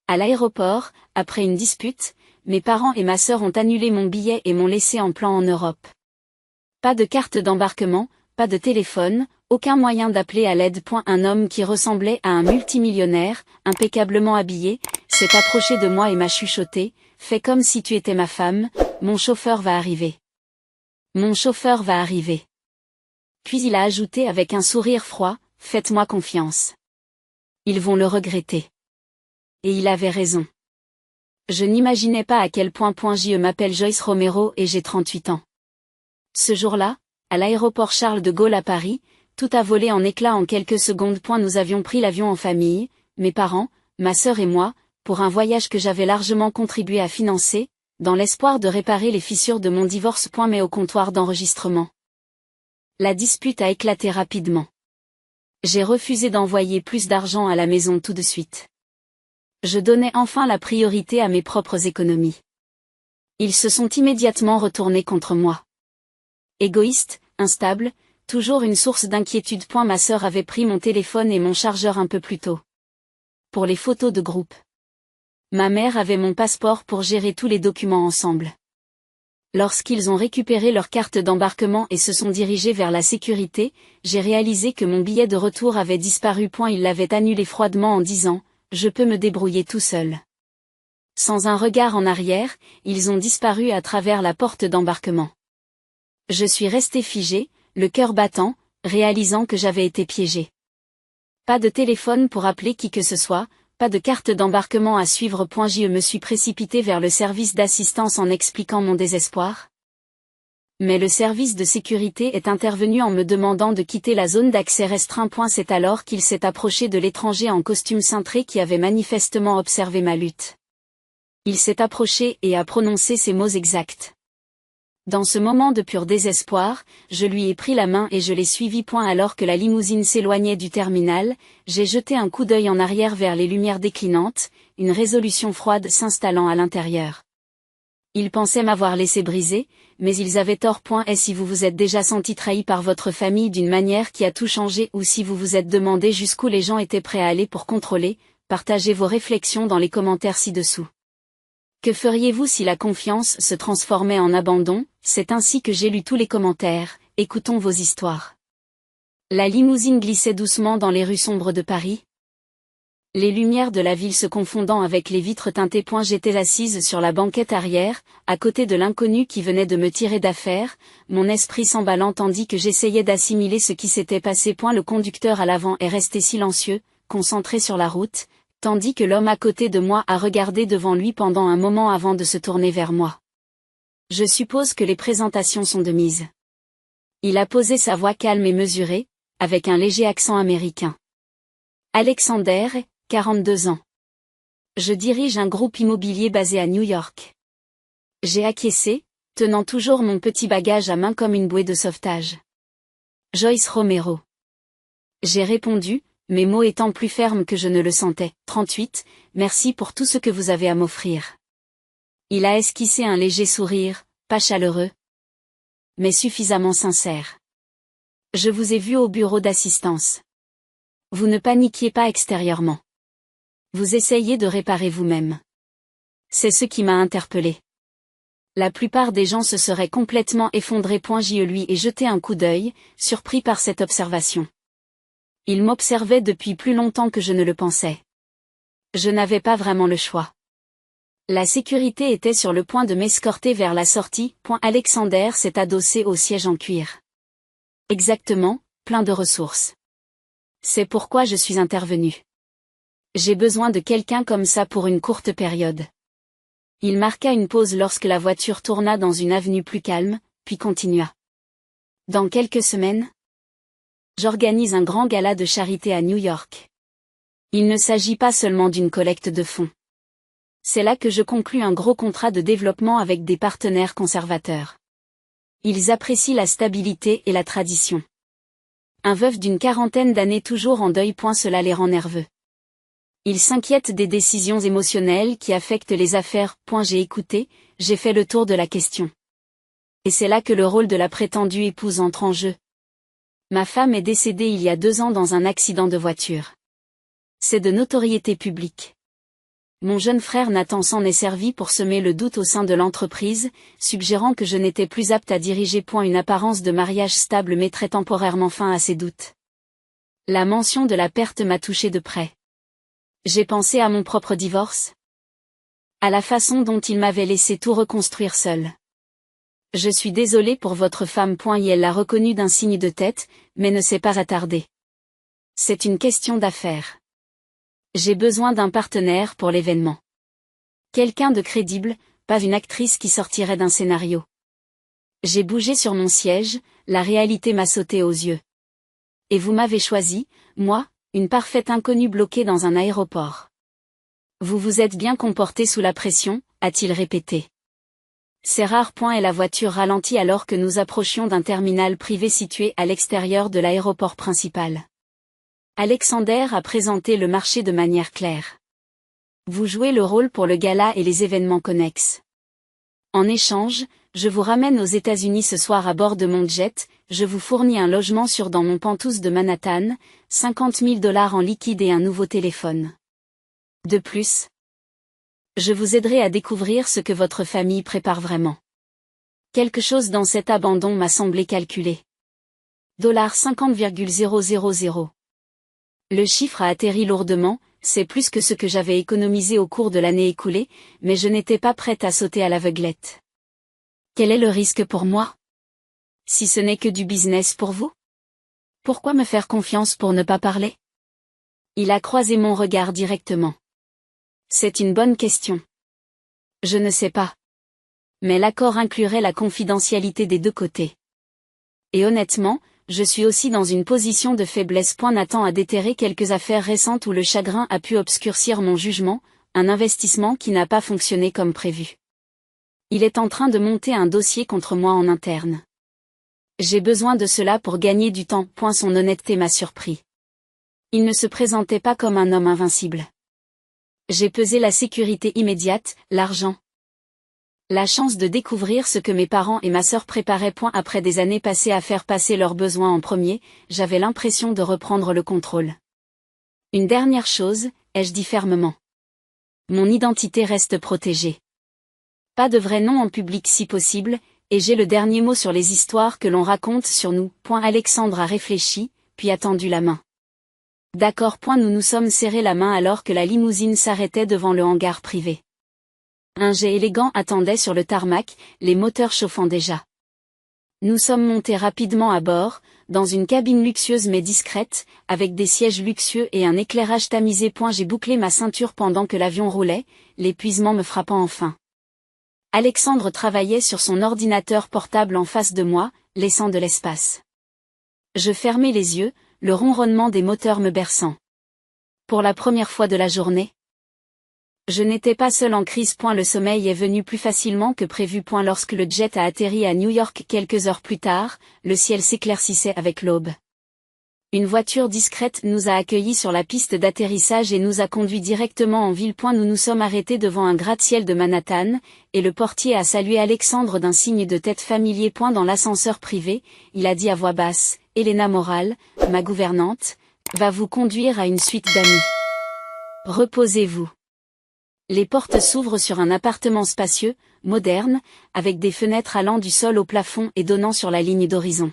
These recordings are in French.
À l'aéroport, après une dispute, mes parents et ma sœur ont annulé mon billet et m'ont laissé en plan en Europe. Pas de carte d'embarquement, pas de téléphone, aucun moyen d'appeler à l'aide. Un homme qui ressemblait à un multimillionnaire, impeccablement habillé, s'est approché de moi et m'a chuchoté, « Fais comme si tu étais ma femme, mon chauffeur va arriver. Mon chauffeur va arriver. » Puis il a ajouté avec un sourire froid, « Faites-moi confiance. Ils vont le regretter. » Et il avait raison. Je n'imaginais pas à quel point. Je m'appelle Joyce Romero et j'ai 38 ans. Ce jour-là, à l'aéroport Charles de Gaulle à Paris, tout a volé en éclats en quelques secondes. Nous avions pris l'avion en famille, mes parents, ma sœur et moi, pour un voyage que j'avais largement contribué à financer, dans l'espoir de réparer les fissures de mon divorce. Mais au comptoir d'enregistrement, la dispute a éclaté rapidement. J'ai refusé d'envoyer plus d'argent à la maison tout de suite. Je donnais enfin la priorité à mes propres économies. Ils se sont immédiatement retournés contre moi. Égoïste, instable, toujours une source d'inquiétude. Ma sœur avait pris mon téléphone et mon chargeur un peu plus tôt. Pour les photos de groupe. Ma mère avait mon passeport pour gérer tous les documents ensemble. Lorsqu'ils ont récupéré leur carte d'embarquement et se sont dirigés vers la sécurité, j'ai réalisé que mon billet de retour avait disparu. Ils l'avaient annulé froidement en disant « Je peux me débrouiller tout seul ». Sans un regard en arrière, ils ont disparu à travers la porte d'embarquement. Je suis resté figé, le cœur battant, réalisant que j'avais été piégé. Pas de téléphone pour appeler qui que ce soit, pas de carte d'embarquement à suivre. Je me suis précipité vers le service d'assistance en expliquant mon désespoir. Mais le service de sécurité est intervenu en me demandant de quitter la zone d'accès restreint. C'est alors qu'il s'est approché de l'étranger en costume cintré qui avait manifestement observé ma lutte. Il s'est approché et a prononcé ces mots exacts. Dans ce moment de pur désespoir, je lui ai pris la main et je l'ai suivi. Alors que la limousine s'éloignait du terminal, j'ai jeté un coup d'œil en arrière vers les lumières déclinantes, une résolution froide s'installant à l'intérieur. Ils pensaient m'avoir laissé briser, mais ils avaient tort. Et si vous vous êtes déjà senti trahi par votre famille d'une manière qui a tout changé ou si vous vous êtes demandé jusqu'où les gens étaient prêts à aller pour contrôler, partagez vos réflexions dans les commentaires ci-dessous. Que feriez-vous si la confiance se transformait en abandon? C'est ainsi que j'ai lu tous les commentaires, écoutons vos histoires. La limousine glissait doucement dans les rues sombres de Paris. Les lumières de la ville se confondant avec les vitres teintées. J'étais assise sur la banquette arrière, à côté de l'inconnu qui venait de me tirer d'affaire, mon esprit s'emballant tandis que j'essayais d'assimiler ce qui s'était passé. Le conducteur à l'avant est resté silencieux, concentré sur la route, tandis que l'homme à côté de moi a regardé devant lui pendant un moment avant de se tourner vers moi. Je suppose que les présentations sont de mise. Il a posé sa voix calme et mesurée, avec un léger accent américain. Alexander, 42 ans. Je dirige un groupe immobilier basé à New York. J'ai acquiescé, tenant toujours mon petit bagage à main comme une bouée de sauvetage. Joyce Romero. J'ai répondu, mes mots étant plus fermes que je ne le sentais. 38, merci pour tout ce que vous avez à m'offrir. Il a esquissé un léger sourire, pas chaleureux, mais suffisamment sincère. Je vous ai vu au bureau d'assistance. Vous ne paniquiez pas extérieurement. Vous essayez de réparer vous-même. C'est ce qui m'a interpellé. La plupart des gens se seraient complètement effondrés. Je lui ai jeté un coup d'œil, surpris par cette observation. Il m'observait depuis plus longtemps que je ne le pensais. Je n'avais pas vraiment le choix. La sécurité était sur le point de m'escorter vers la sortie. Alexander s'est adossé au siège en cuir. Exactement, plein de ressources. C'est pourquoi je suis intervenu. J'ai besoin de quelqu'un comme ça pour une courte période. Il marqua une pause lorsque la voiture tourna dans une avenue plus calme, puis continua. Dans quelques semaines, j'organise un grand gala de charité à New York. Il ne s'agit pas seulement d'une collecte de fonds. C'est là que je conclus un gros contrat de développement avec des partenaires conservateurs. Ils apprécient la stabilité et la tradition. Un veuf d'une quarantaine d'années toujours en deuil. Cela les rend nerveux. Ils s'inquiètent des décisions émotionnelles qui affectent les affaires. J'ai écouté, j'ai fait le tour de la question. Et c'est là que le rôle de la prétendue épouse entre en jeu. Ma femme est décédée il y a 2 ans dans un accident de voiture. C'est de notoriété publique. Mon jeune frère Nathan s'en est servi pour semer le doute au sein de l'entreprise, suggérant que je n'étais plus apte à diriger. Une apparence de mariage stable mettrait temporairement fin à ces doutes. La mention de la perte m'a touché de près. J'ai pensé à mon propre divorce, à la façon dont il m'avait laissé tout reconstruire seul. Je suis désolé pour votre femme. Et elle l'a reconnu d'un signe de tête, mais ne s'est pas attardée. C'est une question d'affaires. J'ai besoin d'un partenaire pour l'événement. Quelqu'un de crédible, pas une actrice qui sortirait d'un scénario. J'ai bougé sur mon siège, la réalité m'a sauté aux yeux. Et vous m'avez choisi, moi, une parfaite inconnue bloquée dans un aéroport. Vous vous êtes bien comporté sous la pression, a-t-il répété. C'est rare. Et la voiture ralentit alors que nous approchions d'un terminal privé situé à l'extérieur de l'aéroport principal. Alexander a présenté le marché de manière claire. Vous jouez le rôle pour le gala et les événements connexes. En échange, je vous ramène aux États-Unis ce soir à bord de mon jet, je vous fournis un logement sûr dans mon penthouse de Manhattan, $50 000 en liquide et un nouveau téléphone. De plus, je vous aiderai à découvrir ce que votre famille prépare vraiment. Quelque chose dans cet abandon m'a semblé calculé. $50,000. Le chiffre a atterri lourdement, c'est plus que ce que j'avais économisé au cours de l'année écoulée, mais je n'étais pas prête à sauter à l'aveuglette. Quel est le risque pour moi? Si ce n'est que du business pour vous? Pourquoi me faire confiance pour ne pas parler? Il a croisé mon regard directement. C'est une bonne question. Je ne sais pas. Mais l'accord inclurait la confidentialité des deux côtés. Et honnêtement, je suis aussi dans une position de faiblesse. Nathan a déterré quelques affaires récentes où le chagrin a pu obscurcir mon jugement, un investissement qui n'a pas fonctionné comme prévu. Il est en train de monter un dossier contre moi en interne. J'ai besoin de cela pour gagner du temps. Son honnêteté m'a surpris. Il ne se présentait pas comme un homme invincible. J'ai pesé la sécurité immédiate, l'argent. La chance de découvrir ce que mes parents et ma sœur préparaient. Après des années passées à faire passer leurs besoins en premier, j'avais l'impression de reprendre le contrôle. Une dernière chose, ai-je dit fermement. Mon identité reste protégée. Pas de vrai nom en public si possible, et j'ai le dernier mot sur les histoires que l'on raconte sur nous. Alexandre a réfléchi, puis a tendu la main. D'accord. Nous nous sommes serrés la main alors que la limousine s'arrêtait devant le hangar privé. Un jet élégant attendait sur le tarmac, les moteurs chauffant déjà. Nous sommes montés rapidement à bord, dans une cabine luxueuse mais discrète, avec des sièges luxueux et un éclairage tamisé. J'ai bouclé ma ceinture pendant que l'avion roulait, l'épuisement me frappant enfin. Alexandre travaillait sur son ordinateur portable en face de moi, laissant de l'espace. Je fermai les yeux, le ronronnement des moteurs me berçant. Pour la première fois de la journée, je n'étais pas seul en crise. Le sommeil est venu plus facilement que prévu. Lorsque le jet a atterri à New York quelques heures plus tard, le ciel s'éclaircissait avec l'aube. Une voiture discrète nous a accueillis sur la piste d'atterrissage et nous a conduits directement en ville. Nous nous sommes arrêtés devant un gratte-ciel de Manhattan, et le portier a salué Alexandre d'un signe de tête familier. Dans l'ascenseur privé, il a dit à voix basse, Elena Moral, ma gouvernante, va vous conduire à une suite d'amis. Reposez-vous. Les portes s'ouvrent sur un appartement spacieux, moderne, avec des fenêtres allant du sol au plafond et donnant sur la ligne d'horizon.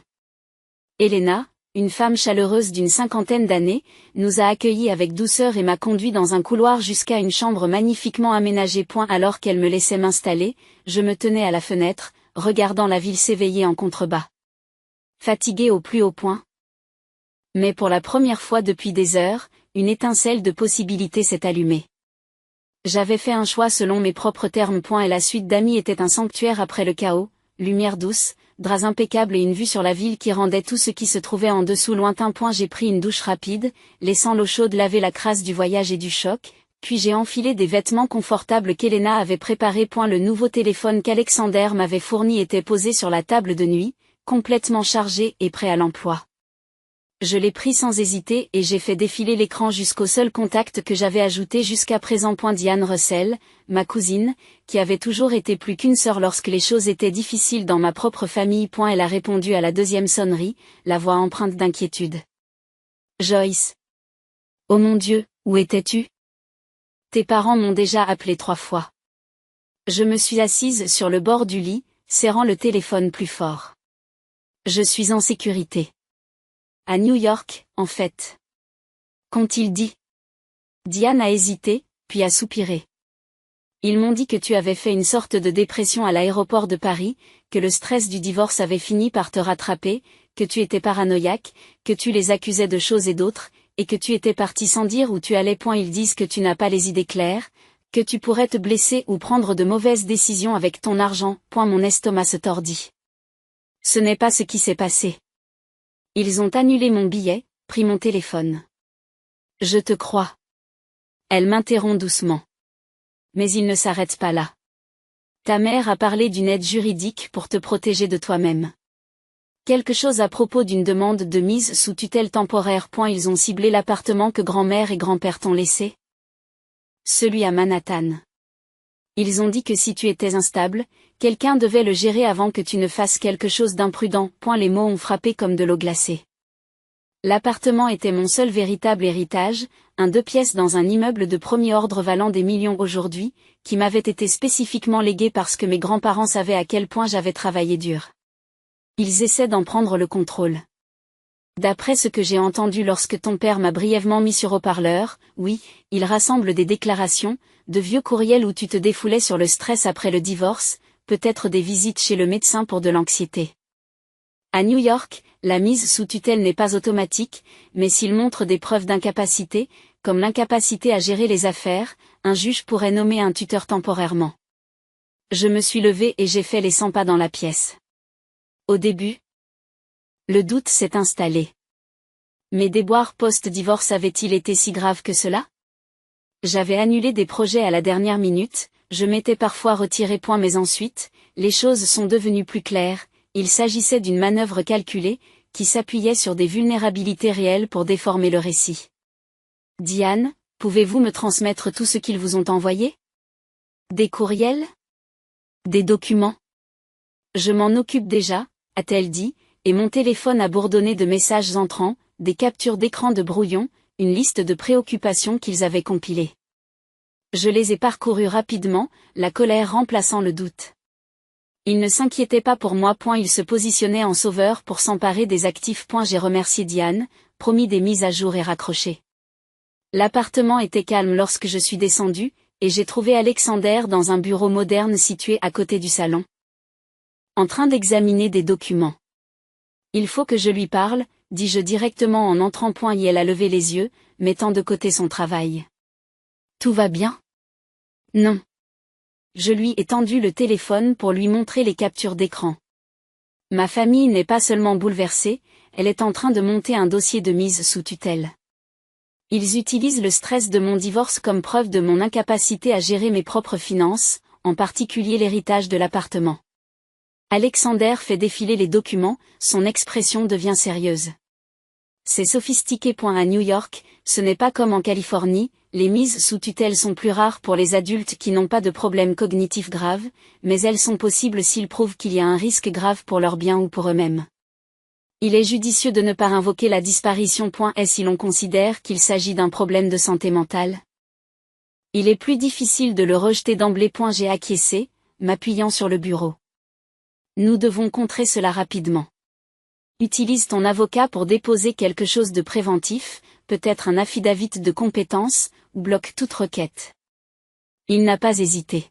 Elena, une femme chaleureuse d'une 50aine d'années, nous a accueillis avec douceur et m'a conduit dans un couloir jusqu'à une chambre magnifiquement aménagée. Alors qu'elle me laissait m'installer, je me tenais à la fenêtre, regardant la ville s'éveiller en contrebas. Fatigué au plus haut point. Mais pour la première fois depuis des heures, une étincelle de possibilité s'est allumée. J'avais fait un choix selon mes propres termes. Et la suite d'amis était un sanctuaire après le chaos, lumière douce, draps impeccables et une vue sur la ville qui rendait tout ce qui se trouvait en dessous lointain. J'ai pris une douche rapide, laissant l'eau chaude laver la crasse du voyage et du choc, puis j'ai enfilé des vêtements confortables qu'Elena avait préparés. Le nouveau téléphone qu'Alexander m'avait fourni était posé sur la table de nuit, complètement chargé et prêt à l'emploi. Je l'ai pris sans hésiter et j'ai fait défiler l'écran jusqu'au seul contact que j'avais ajouté jusqu'à présent. Diane Russell, ma cousine, qui avait toujours été plus qu'une sœur lorsque les choses étaient difficiles dans ma propre famille. Elle a répondu à la deuxième sonnerie, la voix empreinte d'inquiétude. Joyce. Oh mon Dieu, où étais-tu? Tes parents m'ont déjà appelé 3 fois. Je me suis assise sur le bord du lit, serrant le téléphone plus fort. Je suis en sécurité. À New York, en fait. Qu'ont-ils dit? Diane a hésité, puis a soupiré. Ils m'ont dit que tu avais fait une sorte de dépression à l'aéroport de Paris, que le stress du divorce avait fini par te rattraper, que tu étais paranoïaque, que tu les accusais de choses et d'autres, et que tu étais parti sans dire où tu allais. Ils disent que tu n'as pas les idées claires, que tu pourrais te blesser ou prendre de mauvaises décisions avec ton argent. Mon estomac se tordit. Ce n'est pas ce qui s'est passé. Ils ont annulé mon billet, pris mon téléphone. Je te crois. Elle m'interrompt doucement. Mais il ne s'arrête pas là. Ta mère a parlé d'une aide juridique pour te protéger de toi-même. Quelque chose à propos d'une demande de mise sous tutelle temporaire. Ils ont ciblé l'appartement que grand-mère et grand-père t'ont laissé. Celui à Manhattan. Ils ont dit que si tu étais instable, quelqu'un devait le gérer avant que tu ne fasses quelque chose d'imprudent. Les mots ont frappé comme de l'eau glacée. L'appartement était mon seul véritable héritage, un 2 pièces dans un immeuble de premier ordre valant des millions aujourd'hui, qui m'avait été spécifiquement légué parce que mes grands-parents savaient à quel point j'avais travaillé dur. Ils essaient d'en prendre le contrôle. D'après ce que j'ai entendu lorsque ton père m'a brièvement mis sur haut-parleur, oui, il rassemble des déclarations, de vieux courriels où tu te défoulais sur le stress après le divorce, peut-être des visites chez le médecin pour de l'anxiété. À New York, la mise sous tutelle n'est pas automatique, mais s'il montre des preuves d'incapacité, comme l'incapacité à gérer les affaires, un juge pourrait nommer un tuteur temporairement. Je me suis levée et j'ai fait les 100 pas dans la pièce. Au début, le doute s'est installé. Mes déboires post-divorce avaient-ils été si graves que cela? J'avais annulé des projets à la dernière minute, je m'étais parfois retiré. Mais ensuite, les choses sont devenues plus claires. Il s'agissait d'une manœuvre calculée, qui s'appuyait sur des vulnérabilités réelles pour déformer le récit. Diane, pouvez-vous me transmettre tout ce qu'ils vous ont envoyé? Des courriels? Des documents? Je m'en occupe déjà, a-t-elle dit, et mon téléphone a bourdonné de messages entrants, des captures d'écran de brouillons, une liste de préoccupations qu'ils avaient compilées. Je les ai parcourus rapidement, la colère remplaçant le doute. Il ne s'inquiétait pas pour moi. Il se positionnait en sauveur pour s'emparer des actifs. J'ai remercié Diane, promis des mises à jour et raccroché. L'appartement était calme lorsque je suis descendue, et j'ai trouvé Alexander dans un bureau moderne situé à côté du salon. En train d'examiner des documents. Il faut que je lui parle, dis-je directement en entrant. Et elle a levé les yeux, mettant de côté son travail. Tout va bien? Non. Je lui ai tendu le téléphone pour lui montrer les captures d'écran. Ma famille n'est pas seulement bouleversée, elle est en train de monter un dossier de mise sous tutelle. Ils utilisent le stress de mon divorce comme preuve de mon incapacité à gérer mes propres finances, en particulier l'héritage de l'appartement. Alexander fait défiler les documents, son expression devient sérieuse. C'est sophistiqué. À New York, ce n'est pas comme en Californie, les mises sous tutelle sont plus rares pour les adultes qui n'ont pas de problèmes cognitifs graves, mais elles sont possibles s'ils prouvent qu'il y a un risque grave pour leurs biens ou pour eux-mêmes. Il est judicieux de ne pas invoquer la disparition. Et si l'on considère qu'il s'agit d'un problème de santé mentale? Il est plus difficile de le rejeter d'emblée. J'ai acquiescé, m'appuyant sur le bureau. Nous devons contrer cela rapidement. Utilise ton avocat pour déposer quelque chose de préventif, peut-être un affidavit de compétence, ou bloque toute requête. Il n'a pas hésité.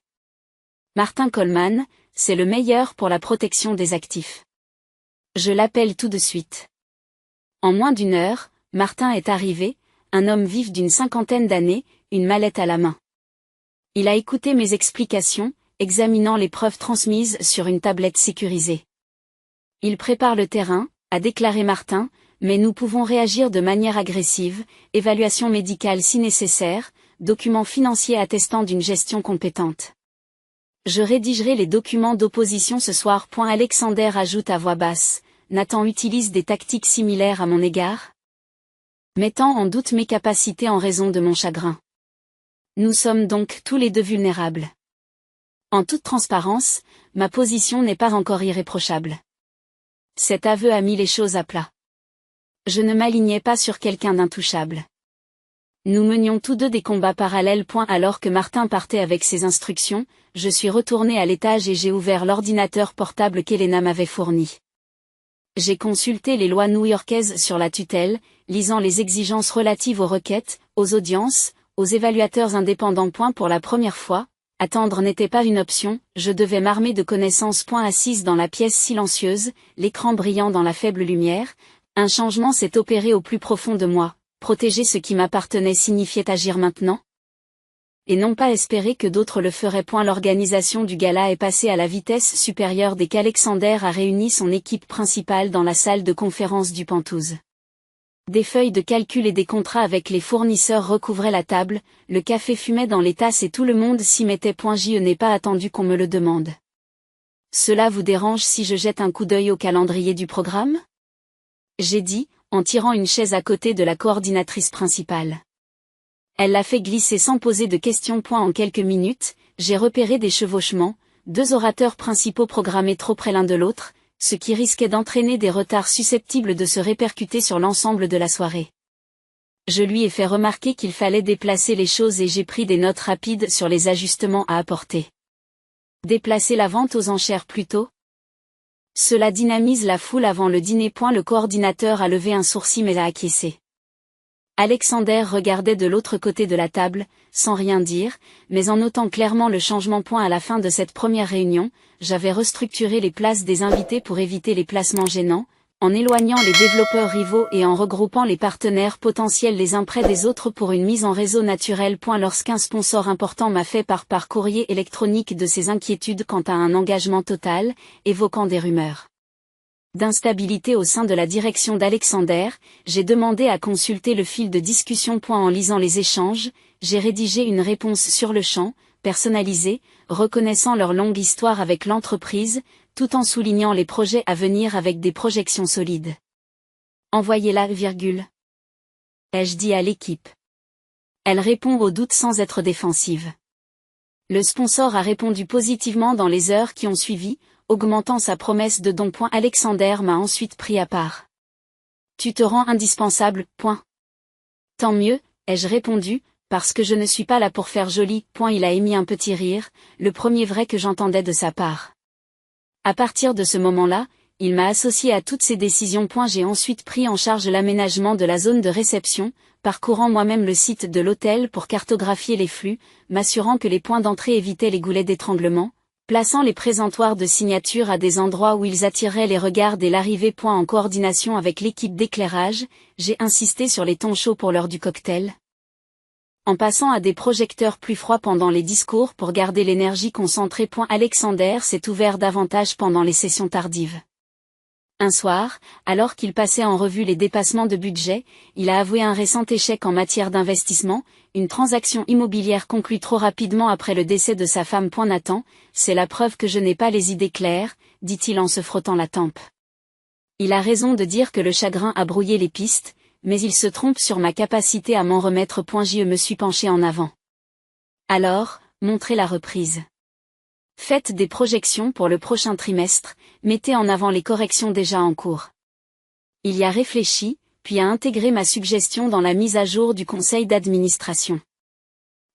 Martin Coleman, c'est le meilleur pour la protection des actifs. Je l'appelle tout de suite. En moins d'1 heure, Martin est arrivé, un homme vif d'une 50aine d'années, une mallette à la main. Il a écouté mes explications, examinant les preuves transmises sur une tablette sécurisée. Il prépare le terrain, a déclaré Martin, mais nous pouvons réagir de manière agressive, évaluation médicale si nécessaire, documents financiers attestant d'une gestion compétente. Je rédigerai les documents d'opposition ce soir. Alexander ajoute à voix basse, Nathan utilise des tactiques similaires à mon égard? Mettant en doute mes capacités en raison de mon chagrin. Nous sommes donc tous les deux vulnérables. En toute transparence, ma position n'est pas encore irréprochable. Cet aveu a mis les choses à plat. Je ne m'alignais pas sur quelqu'un d'intouchable. Nous menions tous deux des combats parallèles. Alors que Martin partait avec ses instructions, je suis retourné à l'étage et j'ai ouvert l'ordinateur portable qu'Elena m'avait fourni. J'ai consulté les lois new-yorkaises sur la tutelle, lisant les exigences relatives aux requêtes, aux audiences, aux évaluateurs indépendants. Pour la première fois, attendre n'était pas une option, je devais m'armer de connaissances. Assise dans la pièce silencieuse, l'écran brillant dans la faible lumière, un changement s'est opéré au plus profond de moi. Protéger ce qui m'appartenait signifiait agir maintenant, et non pas espérer que d'autres le feraient. L'organisation du gala est passée à la vitesse supérieure dès qu'Alexander a réuni son équipe principale dans la salle de conférence du Penthouse. Des feuilles de calcul et des contrats avec les fournisseurs recouvraient la table, le café fumait dans les tasses et tout le monde s'y mettait. Je n'ai pas attendu qu'on me le demande. Cela vous dérange si je jette un coup d'œil au calendrier du programme ? J'ai dit, en tirant une chaise à côté de la coordinatrice principale. Elle l'a fait glisser sans poser de questions. En quelques minutes, j'ai repéré des chevauchements, 2 orateurs principaux programmés trop près l'un de l'autre, ce qui risquait d'entraîner des retards susceptibles de se répercuter sur l'ensemble de la soirée. Je lui ai fait remarquer qu'il fallait déplacer les choses et j'ai pris des notes rapides sur les ajustements à apporter. Déplacer la vente aux enchères plus tôt ? Cela dynamise la foule avant le dîner. Le coordinateur a levé un sourcil mais a acquiescé. Alexander regardait de l'autre côté de la table, sans rien dire, mais en notant clairement le changement. À la fin de cette première réunion, j'avais restructuré les places des invités pour éviter les placements gênants, en éloignant les développeurs rivaux et en regroupant les partenaires potentiels les uns près des autres pour une mise en réseau naturelle. Lorsqu'un sponsor important m'a fait part par courrier électronique de ses inquiétudes quant à un engagement total, évoquant des rumeurs d'instabilité au sein de la direction d'Alexander, j'ai demandé à consulter le fil de discussion. En lisant les échanges, j'ai rédigé une réponse sur le champ, personnalisée, reconnaissant leur longue histoire avec l'entreprise, tout en soulignant les projets à venir avec des projections solides. Envoyez-la, ai-je dit à l'équipe. Elle répond aux doutes sans être défensive. Le sponsor a répondu positivement dans les heures qui ont suivi, augmentant sa promesse de don. Alexander m'a ensuite pris à part. Tu te rends indispensable. Tant mieux, ai-je répondu, parce que je ne suis pas là pour faire joli. Il a émis un petit rire, le premier vrai que j'entendais de sa part. À partir de ce moment-là, il m'a associé à toutes ses décisions. J'ai ensuite pris en charge l'aménagement de la zone de réception, parcourant moi-même le site de l'hôtel pour cartographier les flux, m'assurant que les points d'entrée évitaient les goulets d'étranglement, plaçant les présentoirs de signature à des endroits où ils attiraient les regards dès l'arrivée. En coordination avec l'équipe d'éclairage, j'ai insisté sur les tons chauds pour l'heure du cocktail, en passant à des projecteurs plus froids pendant les discours pour garder l'énergie concentrée. Alexander s'est ouvert davantage pendant les sessions tardives. Un soir, alors qu'il passait en revue les dépassements de budget, il a avoué un récent échec en matière d'investissement, une transaction immobilière conclue trop rapidement après le décès de sa femme. Nathan, c'est la preuve que je n'ai pas les idées claires, dit-il en se frottant la tempe. Il a raison de dire que le chagrin a brouillé les pistes, mais il se trompe sur ma capacité à m'en remettre. Je me suis penché en avant. Alors, montrez la reprise. Faites des projections pour le prochain trimestre, mettez en avant les corrections déjà en cours. Il y a réfléchi, puis a intégré ma suggestion dans la mise à jour du conseil d'administration.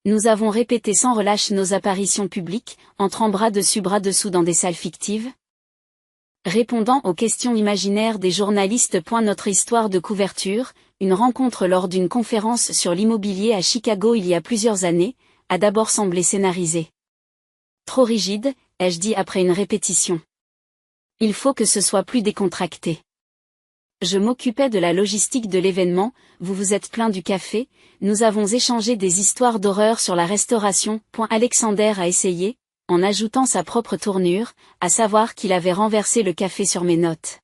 Nous avons répété sans relâche nos apparitions publiques, entrant bras dessus bras dessous dans des salles fictives. Répondant aux questions imaginaires des journalistes. Notre histoire de couverture, une rencontre lors d'une conférence sur l'immobilier à Chicago il y a plusieurs années, a d'abord semblé scénarisée. Trop rigide, ai-je dit après une répétition. Il faut que ce soit plus décontracté. Je m'occupais de la logistique de l'événement, vous vous êtes plaint du café, nous avons échangé des histoires d'horreur sur la restauration. Alexander a essayé, en ajoutant sa propre tournure, à savoir qu'il avait renversé le café sur mes notes.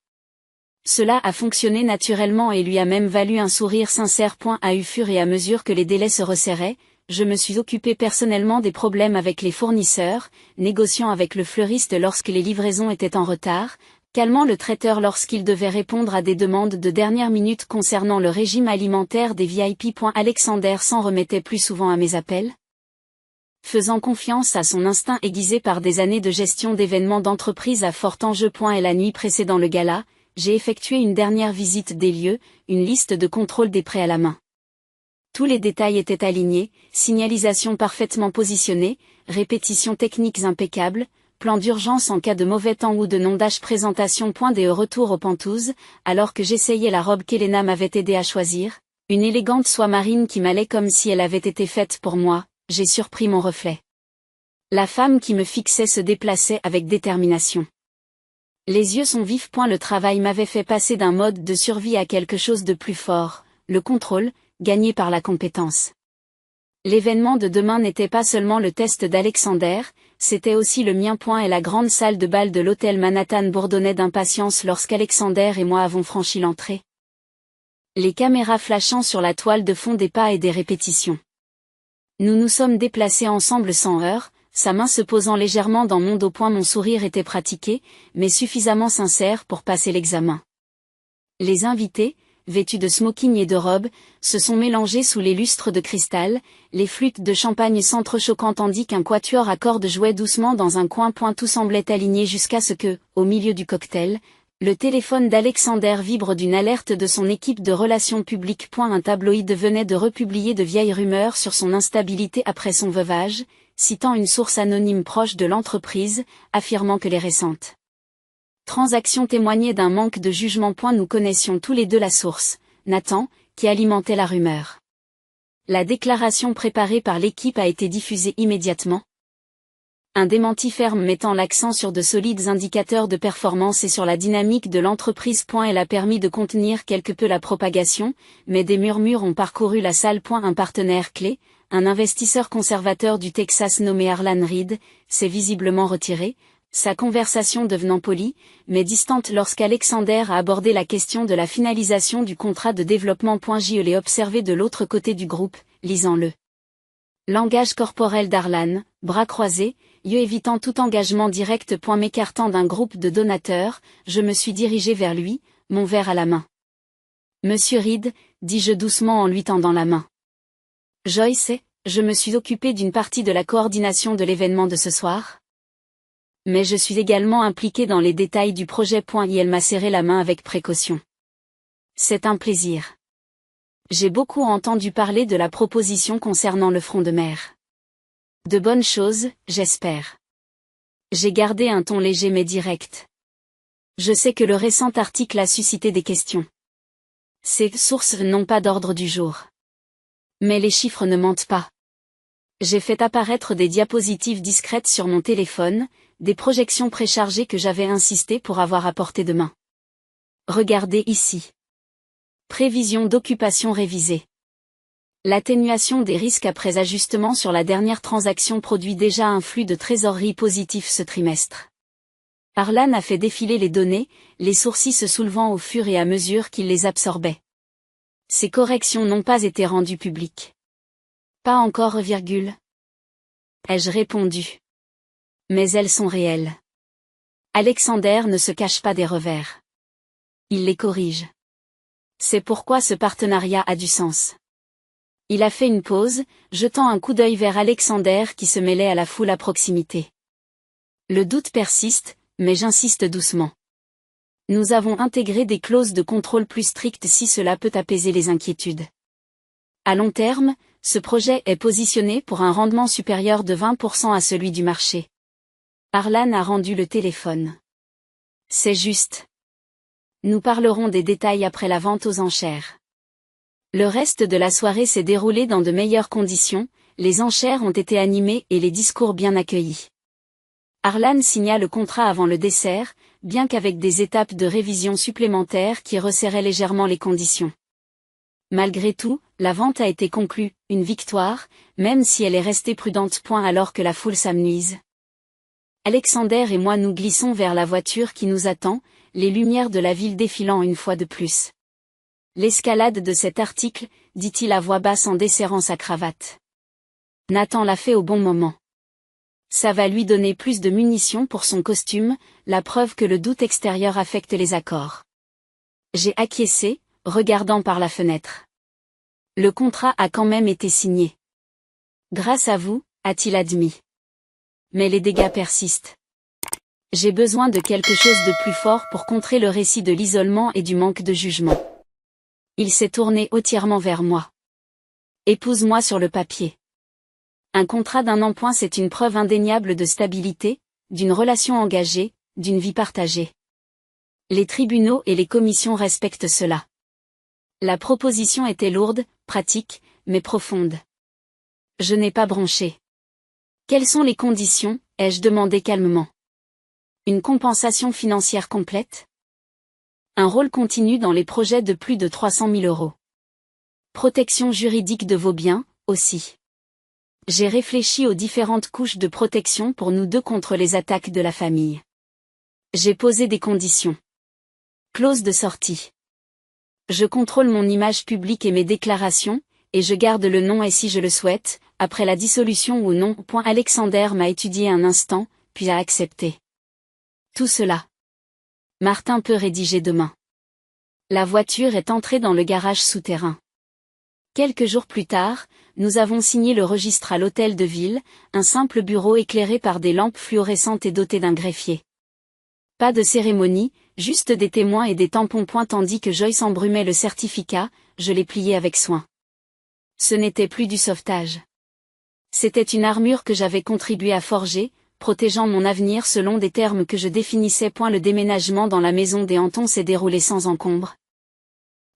Cela a fonctionné naturellement et lui a même valu un sourire sincère. Au fur et à mesure que les délais se resserraient, je me suis occupé personnellement des problèmes avec les fournisseurs, négociant avec le fleuriste lorsque les livraisons étaient en retard, calmant le traiteur lorsqu'il devait répondre à des demandes de dernière minute concernant le régime alimentaire des VIP. Alexander s'en remettait plus souvent à mes appels. Faisant confiance à son instinct aiguisé par des années de gestion d'événements d'entreprise à fort enjeu. Et la nuit précédant le gala, j'ai effectué une dernière visite des lieux, une liste de contrôle des prêts à la main. Tous les détails étaient alignés, signalisation parfaitement positionnée, répétitions techniques impeccables, plan d'urgence en cas de mauvais temps ou de non-dash présentation. Des retour aux pentouses, alors que j'essayais la robe qu'Elena m'avait aidé à choisir, une élégante soie marine qui m'allait comme si elle avait été faite pour moi, j'ai surpris mon reflet. La femme qui me fixait se déplaçait avec détermination. Les yeux sont vifs. Le travail m'avait fait passer d'un mode de survie à quelque chose de plus fort, le contrôle, gagné par la compétence. L'événement de demain n'était pas seulement le test d'Alexander, c'était aussi le mien. Et la grande salle de bal de l'hôtel Manhattan bourdonnait d'impatience lorsqu'Alexander et moi avons franchi l'entrée. Les caméras flashant sur la toile de fond, des pas et des répétitions. Nous nous sommes déplacés ensemble sans heurts, sa main se posant légèrement dans mon dos. Mon sourire était pratiqué, mais suffisamment sincère pour passer l'examen. Les invités, vêtus de smoking et de robe, se sont mélangés sous les lustres de cristal, les flûtes de champagne s'entrechoquant tandis qu'un quatuor à cordes jouait doucement dans un coin. Tout semblait aligné jusqu'à ce que, au milieu du cocktail, le téléphone d'Alexander vibre d'une alerte de son équipe de relations publiques. Un tabloïd venait de republier de vieilles rumeurs sur son instabilité après son veuvage, citant une source anonyme proche de l'entreprise, affirmant que les récentes transactions témoignaient d'un manque de jugement. Nous connaissions tous les deux la source, Nathan, qui alimentait la rumeur. La déclaration préparée par l'équipe a été diffusée immédiatement. Un démenti ferme mettant l'accent sur de solides indicateurs de performance et sur la dynamique de l'entreprise. Elle a permis de contenir quelque peu la propagation, mais des murmures ont parcouru la salle. Un partenaire clé, un investisseur conservateur du Texas nommé Harlan Reed, s'est visiblement retiré, sa conversation devenant polie, mais distante lorsqu'Alexander a abordé la question de la finalisation du contrat de développement. Je l'ai observé de l'autre côté du groupe, lisant le langage corporel d'Harlan, bras croisés, yeux évitant tout engagement direct. M'écartant d'un groupe de donateurs, je me suis dirigé vers lui, mon verre à la main. Monsieur Reed, dis-je doucement en lui tendant la main. Joyce, je me suis occupé d'une partie de la coordination de l'événement de ce soir. Mais je suis également impliqué dans les détails du projet. Et elle m'a serré la main avec précaution. C'est un plaisir. J'ai beaucoup entendu parler de la proposition concernant le front de mer. De bonnes choses, j'espère. J'ai gardé un ton léger mais direct. Je sais que le récent article a suscité des questions. Ces sources n'ont pas d'ordre du jour. Mais les chiffres ne mentent pas. J'ai fait apparaître des diapositives discrètes sur mon téléphone, des projections préchargées que j'avais insisté pour avoir à portée de main. Regardez ici. Prévision d'occupation révisée. L'atténuation des risques après ajustement sur la dernière transaction produit déjà un flux de trésorerie positif ce trimestre. Harlan a fait défiler les données, les sourcils se soulevant au fur et à mesure qu'il les absorbait. Ces corrections n'ont pas été rendues publiques. Pas encore, ai-je répondu. Mais elles sont réelles. Alexander ne se cache pas des revers. Il les corrige. C'est pourquoi ce partenariat a du sens. Il a fait une pause, jetant un coup d'œil vers Alexander qui se mêlait à la foule à proximité. Le doute persiste, mais j'insiste doucement. Nous avons intégré des clauses de contrôle plus strictes si cela peut apaiser les inquiétudes. À long terme, ce projet est positionné pour un rendement supérieur de 20% à celui du marché. Harlan a rendu le téléphone. C'est juste. Nous parlerons des détails après la vente aux enchères. Le reste de la soirée s'est déroulé dans de meilleures conditions, les enchères ont été animées et les discours bien accueillis. Harlan signa le contrat avant le dessert, bien qu'avec des étapes de révision supplémentaires qui resserraient légèrement les conditions. Malgré tout, la vente a été conclue, une victoire, même si elle est restée prudente. Alors que la foule s'amenuise. Alexander et moi nous glissons vers la voiture qui nous attend, les lumières de la ville défilant une fois de plus. L'escalade de cet article, dit-il à voix basse en desserrant sa cravate. Nathan l'a fait au bon moment. Ça va lui donner plus de munitions pour son costume, la preuve que le doute extérieur affecte les accords. J'ai acquiescé, regardant par la fenêtre. Le contrat a quand même été signé. Grâce à vous, a-t-il admis. Mais les dégâts persistent. J'ai besoin de quelque chose de plus fort pour contrer le récit de l'isolement et du manque de jugement. Il s'est tourné hautement vers moi. Épouse-moi sur le papier. Un contrat d'1 an. C'est une preuve indéniable de stabilité, d'une relation engagée, d'une vie partagée. Les tribunaux et les commissions respectent cela. La proposition était lourde, pratique, mais profonde. Je n'ai pas bronché. Quelles sont les conditions, ai-je demandé calmement. Une compensation financière complète? Un rôle continu dans les projets de plus de 300 000 €. Protection juridique de vos biens, aussi. J'ai réfléchi aux différentes couches de protection pour nous deux contre les attaques de la famille. J'ai posé des conditions. Clause de sortie. Je contrôle mon image publique et mes déclarations, et je garde le nom et si je le souhaite, après la dissolution ou non. Alexander m'a étudié un instant, puis a accepté. Tout cela. Martin peut rédiger demain. La voiture est entrée dans le garage souterrain. Quelques jours plus tard, nous avons signé le registre à l'hôtel de ville, un simple bureau éclairé par des lampes fluorescentes et doté d'un greffier. Pas de cérémonie, juste des témoins et des tampons. Tandis que Joyce embrumait le certificat, je l'ai plié avec soin. Ce n'était plus du sauvetage. C'était une armure que j'avais contribué à forger, protégeant mon avenir selon des termes que je définissais. Le déménagement dans la maison des Hantons s'est déroulé sans encombre.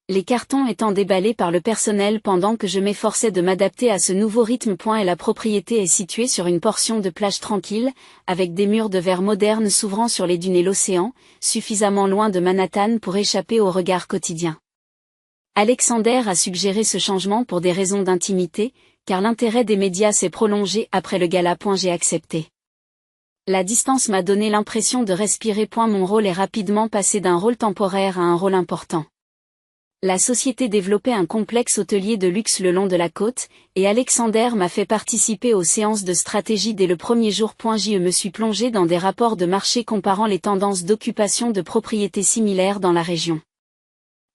Les cartons étant déballés par le personnel pendant que je m'efforçais de m'adapter à ce nouveau rythme. Et la propriété est située sur une portion de plage tranquille, avec des murs de verre modernes s'ouvrant sur les dunes et l'océan, suffisamment loin de Manhattan pour échapper au regard quotidien. Alexander a suggéré ce changement pour des raisons d'intimité, car l'intérêt des médias s'est prolongé après le gala. J'ai accepté. La distance m'a donné l'impression de respirer. Mon rôle est rapidement passé d'un rôle temporaire à un rôle important. La société développait un complexe hôtelier de luxe le long de la côte, et Alexander m'a fait participer aux séances de stratégie dès le premier jour. Je me suis plongé dans des rapports de marché comparant les tendances d'occupation de propriétés similaires dans la région.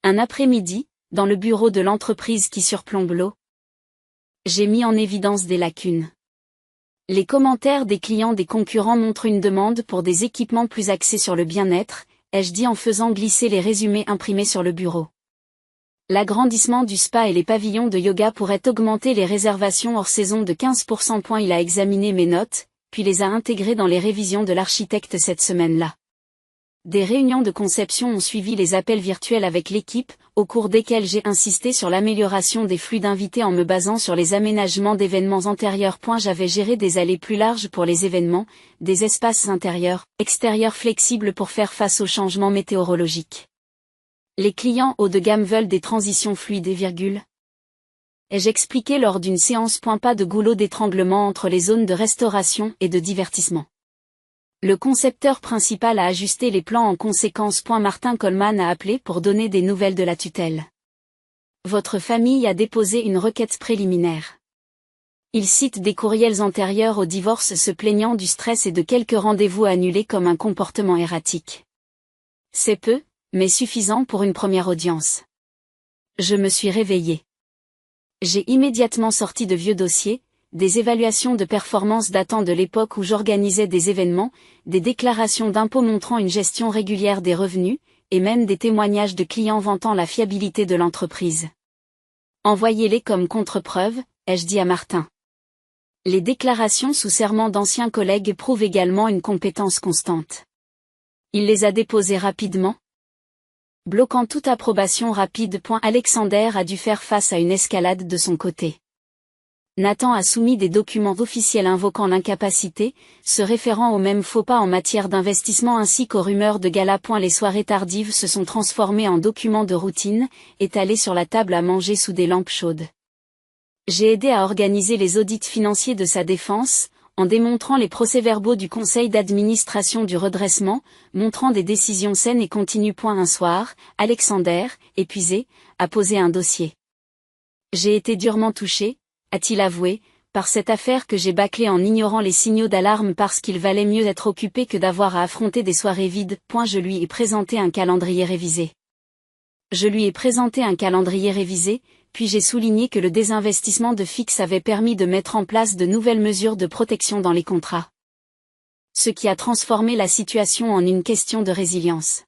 Un après-midi, dans le bureau de l'entreprise qui surplombe l'eau, j'ai mis en évidence des lacunes. Les commentaires des clients des concurrents montrent une demande pour des équipements plus axés sur le bien-être, ai-je dit en faisant glisser les résumés imprimés sur le bureau. L'agrandissement du spa et les pavillons de yoga pourraient augmenter les réservations hors saison de 15%. Il a examiné mes notes, puis les a intégrées dans les révisions de l'architecte cette semaine-là. Des réunions de conception ont suivi les appels virtuels avec l'équipe, au cours desquels j'ai insisté sur l'amélioration des flux d'invités en me basant sur les aménagements d'événements antérieurs. J'avais géré des allées plus larges pour les événements, des espaces intérieurs, extérieurs flexibles pour faire face aux changements météorologiques. Les clients haut de gamme veulent des transitions fluides et ai-je expliqué lors d'une séance. Pas de goulot d'étranglement entre les zones de restauration et de divertissement. Le concepteur principal a ajusté les plans en conséquence. Martin Coleman a appelé pour donner des nouvelles de la tutelle. Votre famille a déposé une requête préliminaire. Il cite des courriels antérieurs au divorce se plaignant du stress et de quelques rendez-vous annulés comme un comportement erratique. C'est peu, mais suffisant pour une première audience. Je me suis réveillé. J'ai immédiatement sorti de vieux dossiers, des évaluations de performance datant de l'époque où j'organisais des événements, des déclarations d'impôts montrant une gestion régulière des revenus, et même des témoignages de clients vantant la fiabilité de l'entreprise. Envoyez-les comme contre-preuve, ai-je dit à Martin. Les déclarations sous serment d'anciens collègues prouvent également une compétence constante. Il les a déposées rapidement, bloquant toute approbation rapide. Alexander a dû faire face à une escalade de son côté. Nathan a soumis des documents officiels invoquant l'incapacité, se référant aux mêmes faux pas en matière d'investissement ainsi qu'aux rumeurs de gala. Les soirées tardives se sont transformées en documents de routine, étalés sur la table à manger sous des lampes chaudes. J'ai aidé à organiser les audits financiers de sa défense, en démontrant les procès-verbaux du conseil d'administration du redressement, montrant des décisions saines et continues. Un soir, Alexander, épuisé, a posé un dossier. J'ai été durement touché, a-t-il avoué, par cette affaire que j'ai bâclée en ignorant les signaux d'alarme parce qu'il valait mieux être occupé que d'avoir à affronter des soirées vides. Je lui ai présenté un calendrier révisé. Puis j'ai souligné que le désinvestissement de Fix avait permis de mettre en place de nouvelles mesures de protection dans les contrats. Ce qui a transformé la situation en une question de résilience.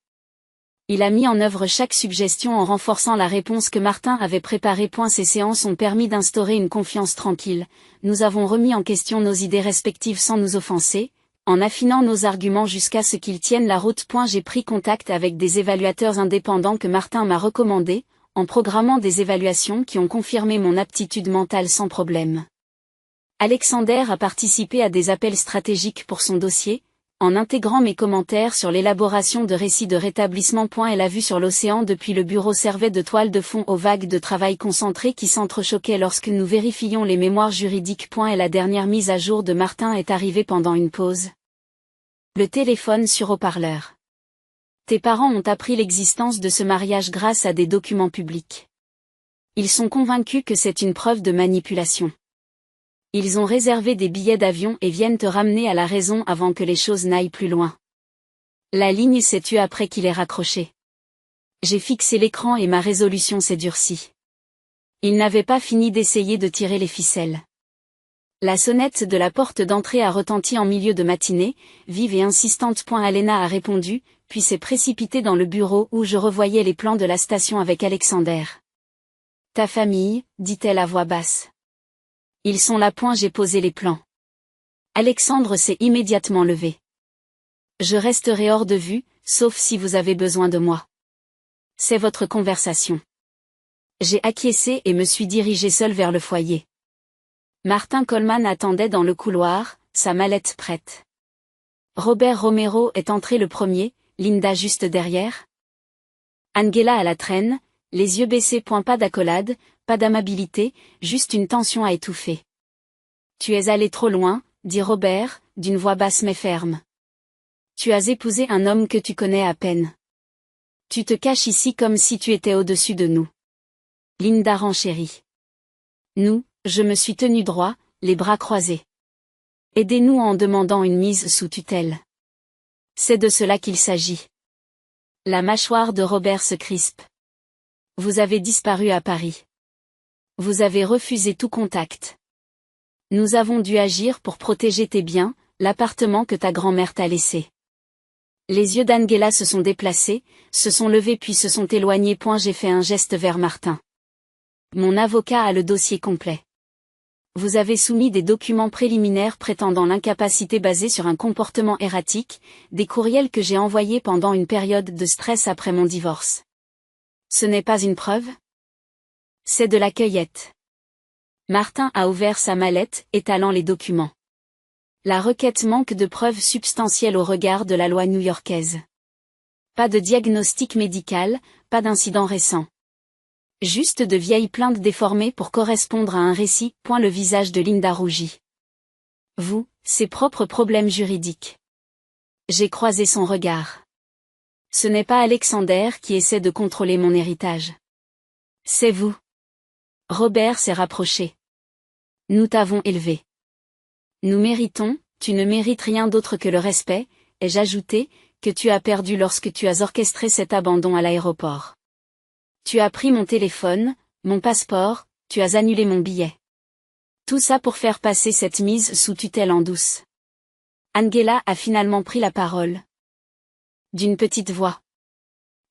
Il a mis en œuvre chaque suggestion en renforçant la réponse que Martin avait préparée. Ces séances ont permis d'instaurer une confiance tranquille. Nous avons remis en question nos idées respectives sans nous offenser, en affinant nos arguments jusqu'à ce qu'ils tiennent la route. J'ai pris contact avec des évaluateurs indépendants que Martin m'a recommandés, en programmant des évaluations qui ont confirmé mon aptitude mentale sans problème. Alexander a participé à des appels stratégiques pour son dossier, en intégrant mes commentaires sur l'élaboration de récits de rétablissement. Elle a vu sur l'océan depuis le bureau servait de toile de fond aux vagues de travail concentrées qui s'entrechoquaient lorsque nous vérifions les mémoires juridiques. Et la dernière mise à jour de Martin est arrivée pendant une pause. Le téléphone sur haut-parleur. Tes parents ont appris l'existence de ce mariage grâce à des documents publics. Ils sont convaincus que c'est une preuve de manipulation. Ils ont réservé des billets d'avion et viennent te ramener à la raison avant que les choses n'aillent plus loin. La ligne s'est tue après qu'il ait raccroché. J'ai fixé l'écran et ma résolution s'est durcie. Il n'avait pas fini d'essayer de tirer les ficelles. La sonnette de la porte d'entrée a retenti en milieu de matinée, vive et insistante. Alena a répondu, puis s'est précipitée dans le bureau où je revoyais les plans de la station avec Alexander. Ta famille, dit-elle à voix basse. Ils sont là. J'ai posé les plans. Alexandre s'est immédiatement levé. Je resterai hors de vue, sauf si vous avez besoin de moi. C'est votre conversation. J'ai acquiescé et me suis dirigé seul vers le foyer. Martin Coleman attendait dans le couloir, sa mallette prête. Robert Romero est entré le premier, Linda juste derrière. Angela à la traîne, les yeux baissés. Pas d'accolade, pas d'amabilité, juste une tension à étouffer. Tu es allé trop loin, dit Robert, d'une voix basse mais ferme. Tu as épousé un homme que tu connais à peine. Tu te caches ici comme si tu étais au-dessus de nous. Linda renchérit. Nous, je me suis tenu droit, les bras croisés. Aidez-nous en demandant une mise sous tutelle. C'est de cela qu'il s'agit. La mâchoire de Robert se crispe. Vous avez disparu à Paris. Vous avez refusé tout contact. Nous avons dû agir pour protéger tes biens, l'appartement que ta grand-mère t'a laissé. Les yeux d'Angela se sont déplacés, se sont levés puis se sont éloignés. J'ai fait un geste vers Martin. Mon avocat a le dossier complet. Vous avez soumis des documents préliminaires prétendant l'incapacité basée sur un comportement erratique, des courriels que j'ai envoyés pendant une période de stress après mon divorce. Ce n'est pas une preuve ? C'est de la cueillette. Martin a ouvert sa mallette, étalant les documents. La requête manque de preuves substantielles au regard de la loi new-yorkaise. Pas de diagnostic médical, pas d'incident récent. Juste de vieilles plaintes déformées pour correspondre à un récit. Le visage de Linda rougit. Vous, ses propres problèmes juridiques. J'ai croisé son regard. Ce n'est pas Alexander qui essaie de contrôler mon héritage. C'est vous. Robert s'est rapproché. Nous t'avons élevé. Nous méritons, tu ne mérites rien d'autre que le respect, ai-je ajouté, que tu as perdu lorsque tu as orchestré cet abandon à l'aéroport. Tu as pris mon téléphone, mon passeport, tu as annulé mon billet. Tout ça pour faire passer cette mise sous tutelle en douce. Angela a finalement pris la parole. D'une petite voix.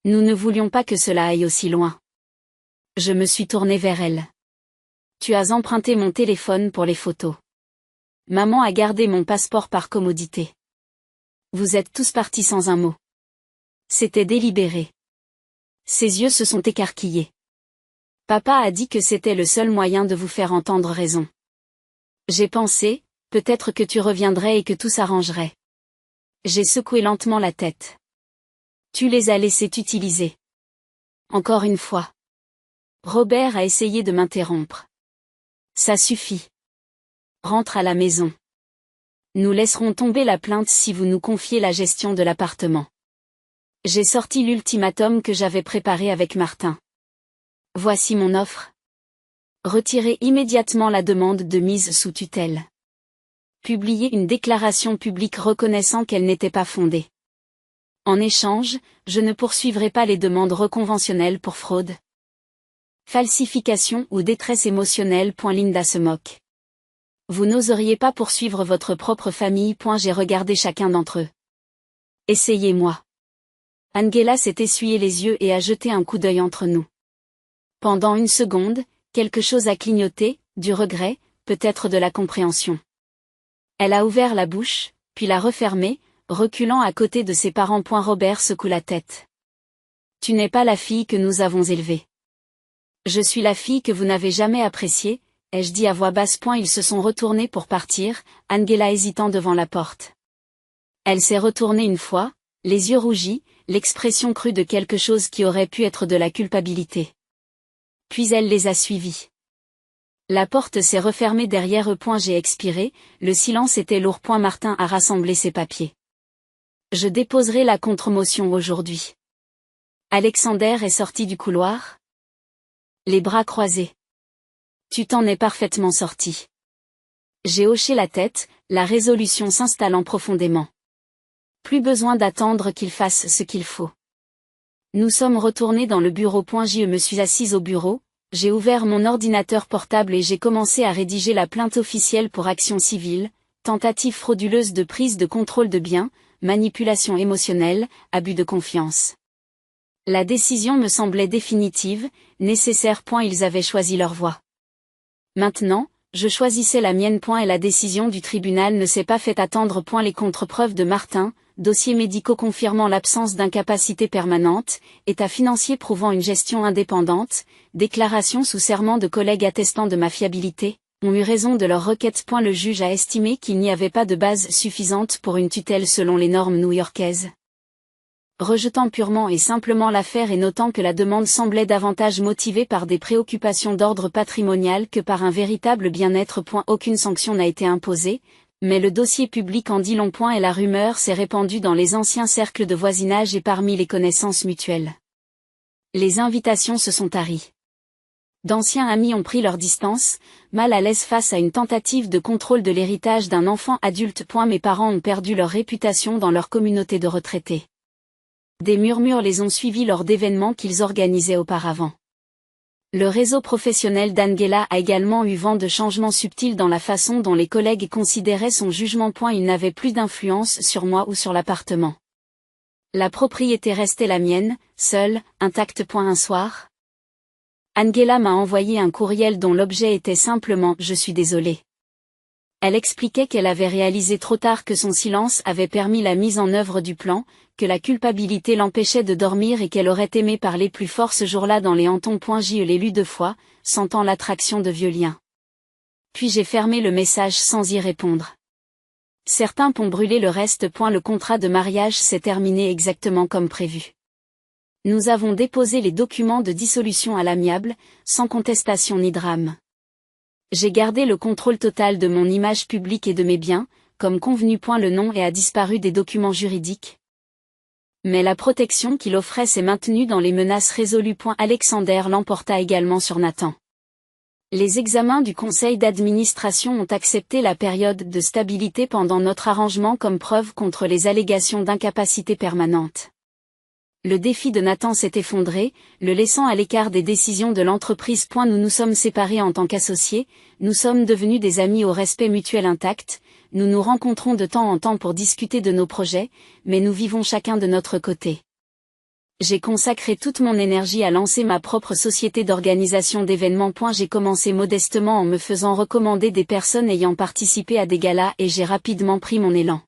Nous ne voulions pas que cela aille aussi loin. Je me suis tournée vers elle. Tu as emprunté mon téléphone pour les photos. Maman a gardé mon passeport par commodité. Vous êtes tous partis sans un mot. C'était délibéré. Ses yeux se sont écarquillés. Papa a dit que c'était le seul moyen de vous faire entendre raison. J'ai pensé, peut-être que tu reviendrais et que tout s'arrangerait. J'ai secoué lentement la tête. Tu les as laissés t'utiliser. Encore une fois. Robert a essayé de m'interrompre. Ça suffit. Rentre à la maison. Nous laisserons tomber la plainte si vous nous confiez la gestion de l'appartement. J'ai sorti l'ultimatum que j'avais préparé avec Martin. Voici mon offre. Retirez immédiatement la demande de mise sous tutelle. Publiez une déclaration publique reconnaissant qu'elle n'était pas fondée. En échange, je ne poursuivrai pas les demandes reconventionnelles pour fraude, falsification ou détresse émotionnelle. Linda se moque. Vous n'oseriez pas poursuivre votre propre famille. J'ai regardé chacun d'entre eux. Essayez-moi. Angela s'est essuyé les yeux et a jeté un coup d'œil entre nous. Pendant une seconde, quelque chose a clignoté, du regret, peut-être de la compréhension. Elle a ouvert la bouche, puis l'a refermée, reculant à côté de ses parents. Robert secoue la tête. Tu n'es pas la fille que nous avons élevée. Je suis la fille que vous n'avez jamais appréciée, ai-je dit à voix basse. Ils se sont retournés pour partir, Angela hésitant devant la porte. Elle s'est retournée une fois, les yeux rougis, l'expression crue de quelque chose qui aurait pu être de la culpabilité. Puis elle les a suivis. La porte s'est refermée derrière eux. J'ai expiré, le silence était lourd. Martin a rassemblé ses papiers. Je déposerai la contre-motion aujourd'hui. Alexander est sorti du couloir. Les bras croisés. Tu t'en es parfaitement sorti. J'ai hoché la tête, la résolution s'installant profondément. Plus besoin d'attendre qu'il fasse ce qu'il faut. Nous sommes retournés dans le bureau. Je me suis assise au bureau, j'ai ouvert mon ordinateur portable et j'ai commencé à rédiger la plainte officielle pour action civile, tentative frauduleuse de prise de contrôle de biens, manipulation émotionnelle, abus de confiance. La décision me semblait définitive, nécessaire. Ils avaient choisi leur voie. Maintenant, je choisissais la mienne. Et la décision du tribunal ne s'est pas fait attendre. Les contre-preuves de Martin, dossiers médicaux confirmant l'absence d'incapacité permanente, état financier prouvant une gestion indépendante, déclaration sous serment de collègues attestant de ma fiabilité, ont eu raison de leur requête. Le juge a estimé qu'il n'y avait pas de base suffisante pour une tutelle selon les normes new-yorkaises. Rejetant purement et simplement l'affaire et notant que la demande semblait davantage motivée par des préoccupations d'ordre patrimonial que par un véritable bien-être. Aucune sanction n'a été imposée, mais le dossier public en dit long. Et la rumeur s'est répandue dans les anciens cercles de voisinage et parmi les connaissances mutuelles. Les invitations se sont taries. D'anciens amis ont pris leur distance, mal à l'aise face à une tentative de contrôle de l'héritage d'un enfant adulte. Mes parents ont perdu leur réputation dans leur communauté de retraités. Des murmures les ont suivis lors d'événements qu'ils organisaient auparavant. Le réseau professionnel d'Angela a également eu vent de changements subtils dans la façon dont les collègues considéraient son jugement. Il n'avait plus d'influence sur moi ou sur l'appartement. La propriété restait la mienne, seule, intacte. Un soir, Angela m'a envoyé un courriel dont l'objet était simplement « Je suis désolée ». Elle expliquait qu'elle avait réalisé trop tard que son silence avait permis la mise en œuvre du plan, que la culpabilité l'empêchait de dormir et qu'elle aurait aimé parler plus fort ce jour-là dans les hantons. Je l'ai lu 2 fois, sentant l'attraction de vieux liens. Puis j'ai fermé le message sans y répondre. Certains pont brûlé le reste. Le contrat de mariage s'est terminé exactement comme prévu. Nous avons déposé les documents de dissolution à l'amiable, sans contestation ni drame. J'ai gardé le contrôle total de mon image publique et de mes biens, comme convenu. Le nom a disparu des documents juridiques. Mais la protection qu'il offrait s'est maintenue dans les menaces résolues. Alexander l'emporta également sur Nathan. Les examens du conseil d'administration ont accepté la période de stabilité pendant notre arrangement comme preuve contre les allégations d'incapacité permanente. Le défi de Nathan s'est effondré, le laissant à l'écart des décisions de l'entreprise. Nous nous sommes séparés en tant qu'associés, nous sommes devenus des amis au respect mutuel intact, nous nous rencontrons de temps en temps pour discuter de nos projets, mais nous vivons chacun de notre côté. J'ai consacré toute mon énergie à lancer ma propre société d'organisation d'événements. J'ai commencé modestement en me faisant recommander des personnes ayant participé à des galas et j'ai rapidement pris mon élan.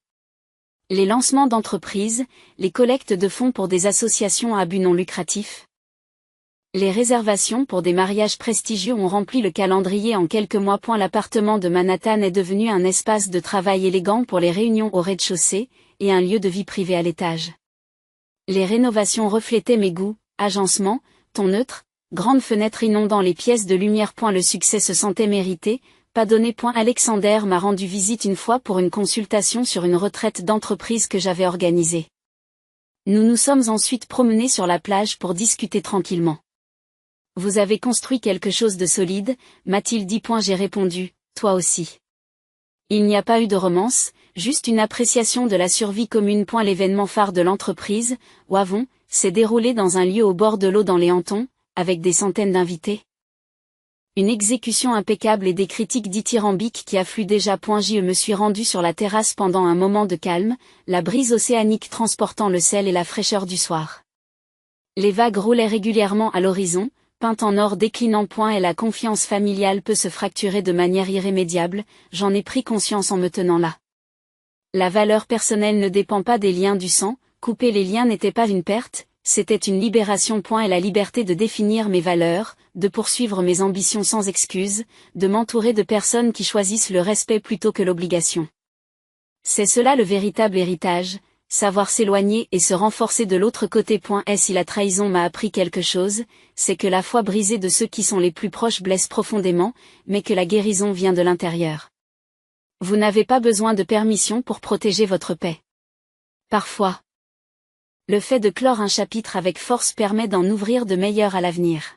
Les lancements d'entreprises, les collectes de fonds pour des associations à but non lucratif. Les réservations pour des mariages prestigieux ont rempli le calendrier en quelques mois. L'appartement de Manhattan est devenu un espace de travail élégant pour les réunions au rez-de-chaussée, et un lieu de vie privée à l'étage. Les rénovations reflétaient mes goûts, agencement, ton neutre, grandes fenêtres inondant les pièces de lumière. Le succès se sentait mérité, pas donné. Alexander m'a rendu visite une fois pour une consultation sur une retraite d'entreprise que j'avais organisée. Nous nous sommes ensuite promenés sur la plage pour discuter tranquillement. Vous avez construit quelque chose de solide, m'a-t-il dit. J'ai répondu, toi aussi. Il n'y a pas eu de romance, juste une appréciation de la survie commune. L'événement phare de l'entreprise, Wavon, s'est déroulé dans un lieu au bord de l'eau dans les hantons, avec des centaines d'invités. Une exécution impeccable et des critiques dithyrambiques qui affluent déjà. Je me suis rendu sur la terrasse pendant un moment de calme, la brise océanique transportant le sel et la fraîcheur du soir. Les vagues roulaient régulièrement à l'horizon, peint en or déclinant. Et la confiance familiale peut se fracturer de manière irrémédiable, j'en ai pris conscience en me tenant là. La valeur personnelle ne dépend pas des liens du sang, couper les liens n'était pas une perte, c'était une libération. Et la liberté de définir mes valeurs, de poursuivre mes ambitions sans excuse, de m'entourer de personnes qui choisissent le respect plutôt que l'obligation. C'est cela le véritable héritage, savoir s'éloigner et se renforcer de l'autre côté. Si la trahison m'a appris quelque chose, c'est que la foi brisée de ceux qui sont les plus proches blesse profondément, mais que la guérison vient de l'intérieur. Vous n'avez pas besoin de permission pour protéger votre paix. Parfois, le fait de clore un chapitre avec force permet d'en ouvrir de meilleurs à l'avenir.